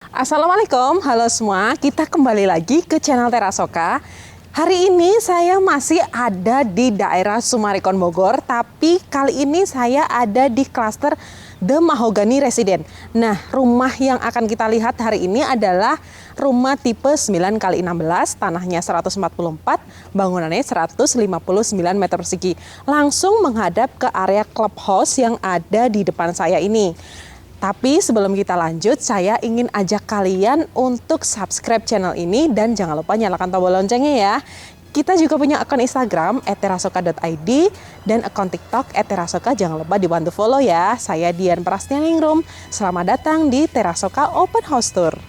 Assalamualaikum, halo semua. Kita kembali lagi ke channel Terasoka. Hari ini saya masih ada di daerah Summarecon Bogor, tapi kali ini saya ada di klaster The Mahogany Residence. Nah, rumah yang akan kita lihat hari ini adalah rumah tipe 9x16, tanahnya 144, bangunannya 159 meter persegi. Langsung menghadap ke area clubhouse yang ada di depan saya ini. Tapi sebelum kita lanjut, saya ingin ajak kalian untuk subscribe channel ini dan jangan lupa nyalakan tombol loncengnya ya. Kita juga punya akun Instagram @terasoka.id dan akun TikTok @terasoka. Jangan lupa dibantu follow ya. Saya Dian Prasnyaningrum. Selamat datang di Terasoka Open House Tour.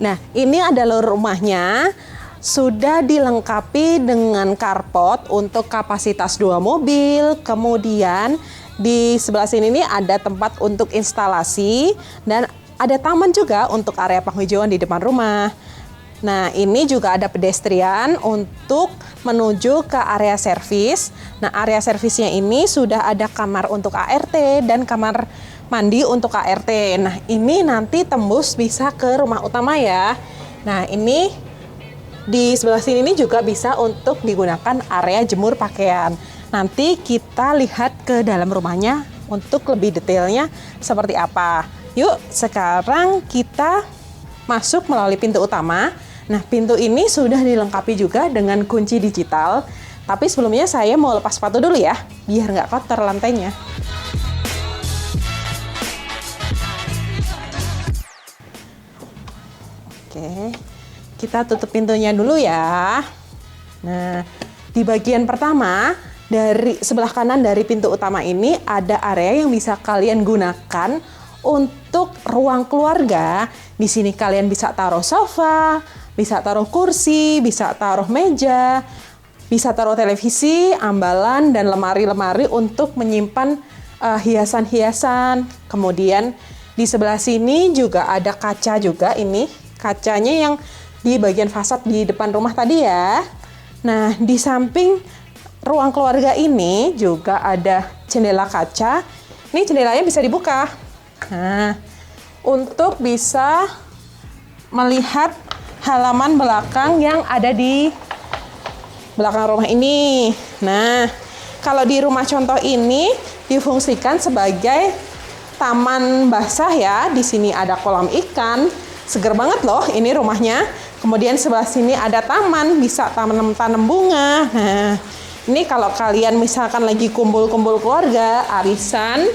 Nah, ini adalah rumahnya. Sudah dilengkapi dengan carport untuk kapasitas 2 mobil. Kemudian di sebelah sini nih ada tempat untuk instalasi dan ada taman juga untuk area penghijauan di depan rumah. Nah, ini juga ada pedestrian untuk menuju ke area servis. Nah, area servisnya ini sudah ada kamar untuk ART dan kamar mandi untuk ART. Nah, ini nanti tembus bisa ke rumah utama ya. Nah, ini di sebelah sini ini juga bisa untuk digunakan area jemur pakaian. Nanti kita lihat ke dalam rumahnya untuk lebih detailnya seperti apa. Yuk, sekarang kita masuk melalui pintu utama. Nah, pintu ini sudah dilengkapi juga dengan kunci digital. Tapi sebelumnya saya mau lepas sepatu dulu ya, biar nggak kotor lantainya. Oke, kita tutup pintunya dulu ya. Nah, di bagian pertama, dari sebelah kanan dari pintu utama ini ada area yang bisa kalian gunakan untuk ruang keluarga. Di sini kalian bisa taruh sofa, bisa taruh kursi, bisa taruh meja, bisa taruh televisi, ambalan, dan lemari-lemari untuk menyimpan hiasan-hiasan. Kemudian di sebelah sini juga ada kaca juga ini. Kacanya yang di bagian fasad di depan rumah tadi ya. Nah, di samping ruang keluarga ini juga ada jendela kaca. Ini jendelanya bisa dibuka. Nah, untuk bisa melihat halaman belakang yang ada di belakang rumah ini. Nah, kalau di rumah contoh ini difungsikan sebagai taman basah ya. Di sini ada kolam ikan. Seger banget loh ini rumahnya. Kemudian sebelah sini ada taman, bisa tanam bunga. Nah, ini kalau kalian misalkan lagi kumpul-kumpul keluarga, arisan,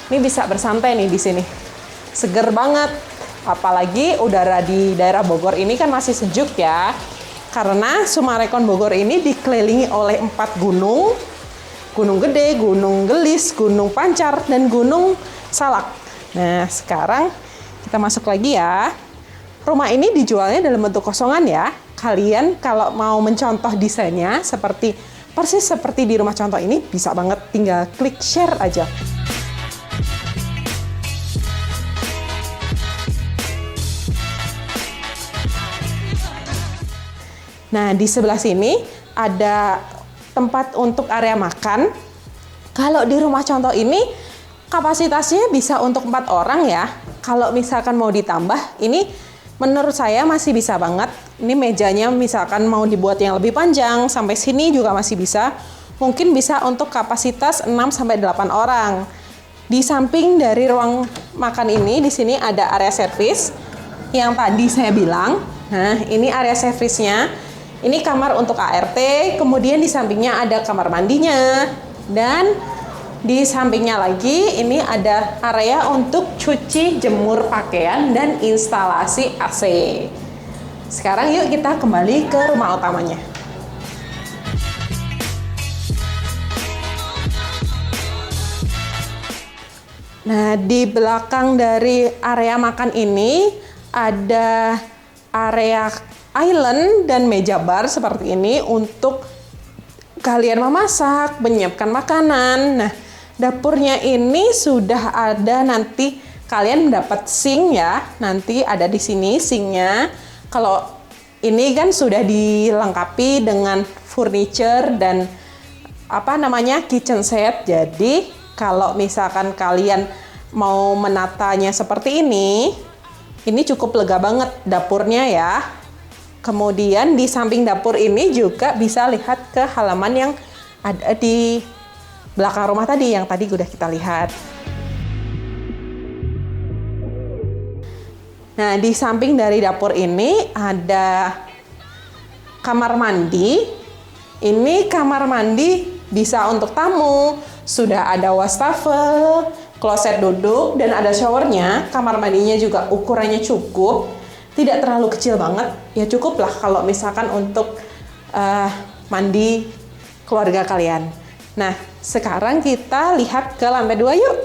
ini bisa bersantai nih di sini. Seger banget. Apalagi udara di daerah Bogor ini kan masih sejuk ya. Karena Summarecon Bogor ini dikelilingi oleh 4 gunung. Gunung Gede, Gunung Gelis, Gunung Pancar, dan Gunung Salak. Nah, sekarang kita masuk lagi ya. Rumah ini dijualnya dalam bentuk kosongan ya. Kalian kalau mau mencontoh desainnya persis seperti di rumah contoh ini, bisa banget tinggal klik share aja. Nah, di sebelah sini ada tempat untuk area makan. Kalau di rumah contoh ini kapasitasnya bisa untuk 4 orang ya. Kalau misalkan mau ditambah, ini menurut saya masih bisa banget. Ini mejanya misalkan mau dibuat yang lebih panjang, sampai sini juga masih bisa. Mungkin bisa untuk kapasitas 6-8 orang. Di samping dari ruang makan ini, di sini ada area servis yang tadi saya bilang. Nah, ini area servisnya. Ini kamar untuk ART, kemudian di sampingnya ada kamar mandinya, dan di sampingnya lagi ini ada area untuk cuci jemur pakaian dan instalasi AC. Sekarang yuk kita kembali ke rumah utamanya. Nah, di belakang dari area makan ini ada area island dan meja bar seperti ini untuk kalian memasak, menyiapkan makanan. Nah, dapurnya ini sudah ada, nanti kalian mendapat sink ya. Nanti ada di sini sinknya. Kalau ini kan sudah dilengkapi dengan furniture dan kitchen set. Jadi kalau misalkan kalian mau menatanya seperti ini cukup lega banget dapurnya ya. Kemudian di samping dapur ini juga bisa lihat ke halaman yang ada di belakang rumah tadi, yang tadi udah kita lihat. Nah, di samping dari dapur ini ada kamar mandi. Ini kamar mandi bisa untuk tamu, sudah ada wastafel, kloset duduk, dan ada showernya. Kamar mandinya juga ukurannya cukup, tidak terlalu kecil banget. Ya cukup lah kalau misalkan untuk mandi keluarga kalian. Nah, sekarang kita lihat ke lantai 2 yuk.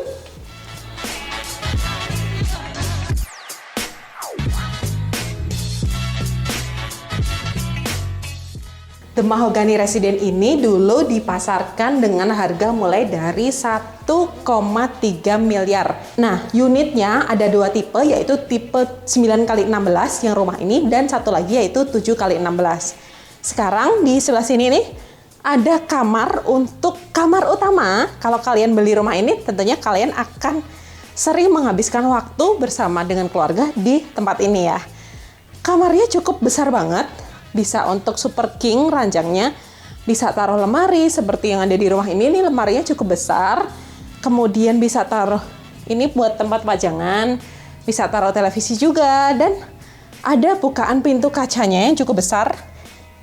The Mahogany Residence ini dulu dipasarkan dengan harga mulai dari 1,3 miliar. Nah, unitnya ada 2 tipe, yaitu tipe 9x16 yang rumah ini, dan satu lagi yaitu 7x16. Sekarang di sebelah sini nih ada kamar untuk kamar utama. Kalau kalian beli rumah ini, tentunya kalian akan sering menghabiskan waktu bersama dengan keluarga di tempat ini ya. Kamarnya cukup besar banget. Bisa untuk super king ranjangnya, bisa taruh lemari seperti yang ada di rumah ini. Ini lemarinya cukup besar, kemudian bisa taruh ini buat tempat pajangan, bisa taruh televisi juga, dan ada bukaan pintu kacanya yang cukup besar.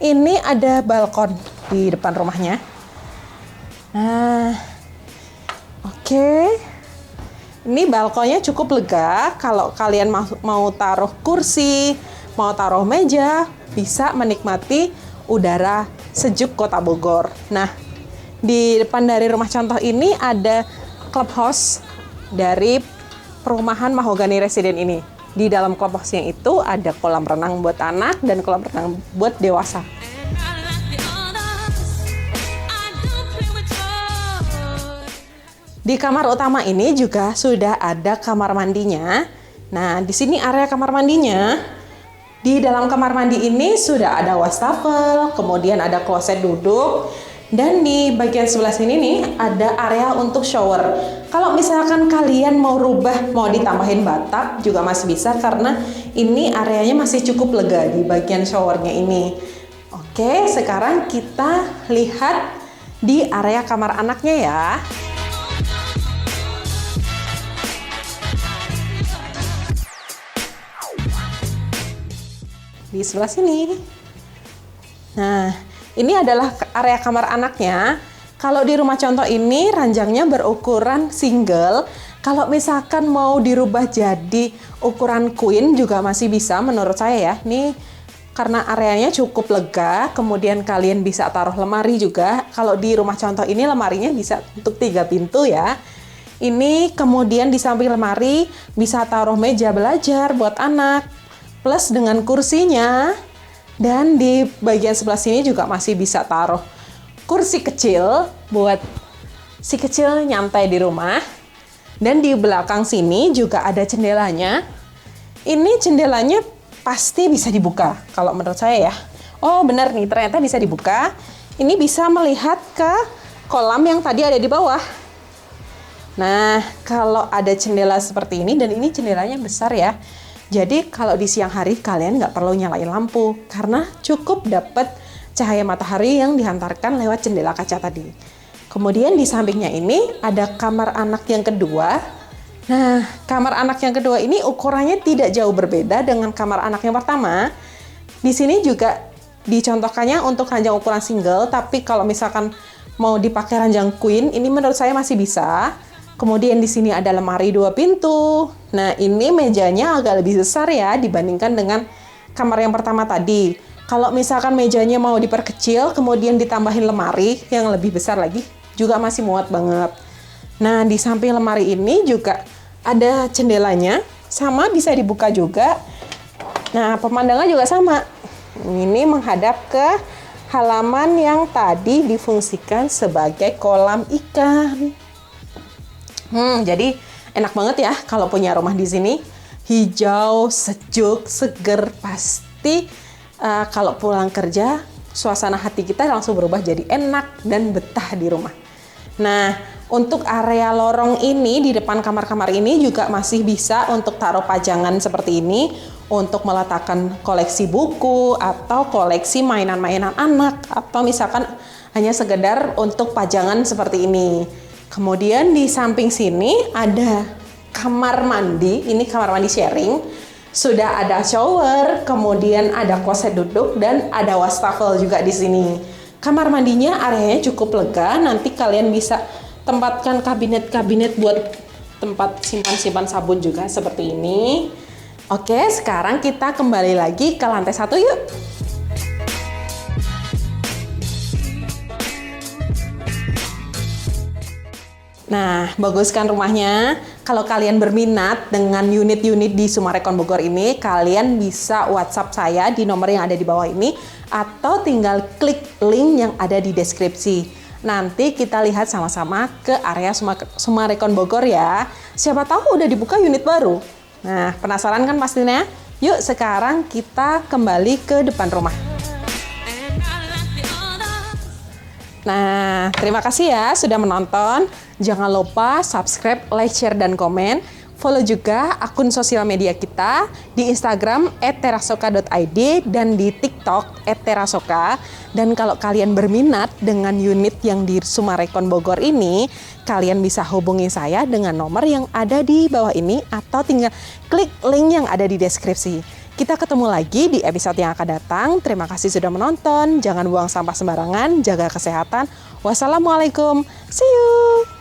Ini ada balkon di depan rumahnya. Nah, oke. Ini balkonnya cukup lega. Kalau kalian mau taruh kursi, mau taruh meja, bisa menikmati udara sejuk Kota Bogor. Nah, di depan dari rumah contoh ini ada clubhouse dari perumahan Mahogany Residence ini. Di dalam clubhouse-nya itu ada kolam renang buat anak dan kolam renang buat dewasa. Di kamar utama ini juga sudah ada kamar mandinya. Nah, di sini area kamar mandinya. Di dalam kamar mandi ini sudah ada wastafel, kemudian ada kloset duduk, dan di bagian sebelah sini nih ada area untuk shower. Kalau misalkan kalian mau rubah, mau ditambahin bathtub juga masih bisa, karena ini areanya masih cukup lega di bagian showernya ini. Oke, sekarang kita lihat di area kamar anaknya ya. Di sebelah sini. Nah, ini adalah area kamar anaknya. Kalau di rumah contoh ini ranjangnya berukuran single. Kalau misalkan mau dirubah jadi ukuran queen juga masih bisa menurut saya ya. Ini karena areanya cukup lega, kemudian kalian bisa taruh lemari juga. Kalau di rumah contoh ini lemarinya bisa untuk 3 pintu ya. Ini kemudian di samping lemari bisa taruh meja belajar buat anak, plus dengan kursinya, dan di bagian sebelah sini juga masih bisa taruh kursi kecil buat si kecil nyantai di rumah. Dan di belakang sini juga ada jendelanya. Ini jendelanya pasti bisa dibuka kalau menurut saya ya. Oh benar nih, ternyata bisa dibuka. Ini bisa melihat ke kolam yang tadi ada di bawah. Nah, kalau ada jendela seperti ini, dan ini jendelanya besar ya. Jadi kalau di siang hari kalian nggak perlu nyalain lampu, karena cukup dapat cahaya matahari yang dihantarkan lewat jendela kaca tadi. Kemudian di sampingnya ini ada kamar anak yang kedua. Nah, kamar anak yang kedua ini ukurannya tidak jauh berbeda dengan kamar anak yang pertama. Di sini juga dicontohkannya untuk ranjang ukuran single, tapi kalau misalkan mau dipakai ranjang queen, ini menurut saya masih bisa. Kemudian di sini ada lemari 2 pintu. Nah, ini mejanya agak lebih besar ya dibandingkan dengan kamar yang pertama tadi. Kalau misalkan mejanya mau diperkecil, kemudian ditambahin lemari yang lebih besar lagi, juga masih muat banget. Nah, di samping lemari ini juga ada jendelanya, sama bisa dibuka juga. Nah, pemandangan juga sama. Ini menghadap ke halaman yang tadi difungsikan sebagai kolam ikan. Jadi enak banget ya kalau punya rumah di sini. Hijau, sejuk, seger, pasti kalau pulang kerja, suasana hati kita langsung berubah jadi enak dan betah di rumah. Nah, untuk area lorong ini di depan kamar-kamar ini juga masih bisa untuk taruh pajangan seperti ini, untuk meletakkan koleksi buku atau koleksi mainan-mainan anak, atau misalkan hanya sekedar untuk pajangan seperti ini. Kemudian di samping sini ada kamar mandi, ini kamar mandi sharing. Sudah ada shower, kemudian ada kloset duduk dan ada wastafel juga di sini. Kamar mandinya areanya cukup lega, nanti kalian bisa tempatkan kabinet-kabinet buat tempat simpan-simpan sabun juga seperti ini. Oke, sekarang kita kembali lagi ke lantai 1 yuk. Nah, bagus kan rumahnya? Kalau kalian berminat dengan unit-unit di Summarecon Bogor ini, kalian bisa WhatsApp saya di nomor yang ada di bawah ini, atau tinggal klik link yang ada di deskripsi. Nanti kita lihat sama-sama ke area Summarecon Bogor ya. Siapa tahu udah dibuka unit baru. Nah, penasaran kan pastinya? Yuk sekarang kita kembali ke depan rumah. Nah, terima kasih ya sudah menonton. Jangan lupa subscribe, like, share, dan komen. Follow juga akun sosial media kita di Instagram @terasoka.id dan di TikTok @terasoka. Dan kalau kalian berminat dengan unit yang di Summarecon Bogor ini, kalian bisa hubungi saya dengan nomor yang ada di bawah ini atau tinggal klik link yang ada di deskripsi. Kita ketemu lagi di episode yang akan datang. Terima kasih sudah menonton. Jangan buang sampah sembarangan, jaga kesehatan. Wassalamualaikum. See you.